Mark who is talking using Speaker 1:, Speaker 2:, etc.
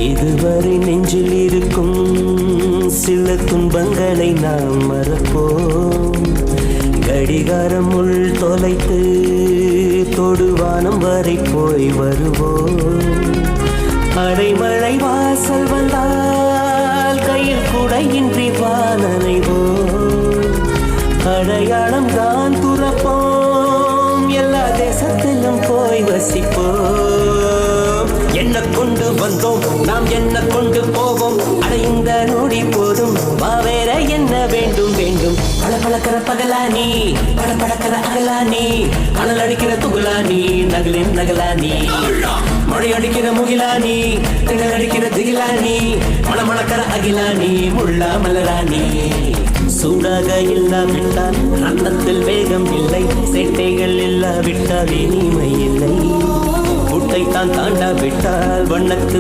Speaker 1: இதுவரை நெஞ்சில் இருக்கும் சில துன்பங்களை நாம் மறப்போம். கடிகாரம் உள் தொலைத்து தொடுவானம் வரை போய் வருவோம். அடைமழை வாசல் வந்தால் கையில் குடையின்றி வானனைவோம். அடையாளம் தான் துறப்போம், எல்லா தேசத்திலும் போய் வசிப்போம். என்ன கொண்டு வந்தோம் நாம் என்ன கொண்டு போவோம், அடைந்த நொடி போதும் வேற என்ன வேண்டும் வேண்டும். பளபளக்கிற பகலானி படபடக்கிற அகலானி, அனல் அடிக்கிற துகுலானி நகலின் நகலானி, மழை அடிக்கிற முகிலானி திணல் அடிக்கிற திகிலானி, மணமணக்கிற அகிலானி முள்ளா மலராணி. சூடாக இல்லாவிட்டால் ரத்தத்தில் வேகம் இல்லை, சேட்டைகள் இல்லாவிட்டால் இனிமை இல்லை. முட்டை தான் தாண்டாவிட்டால் வண்ணத்து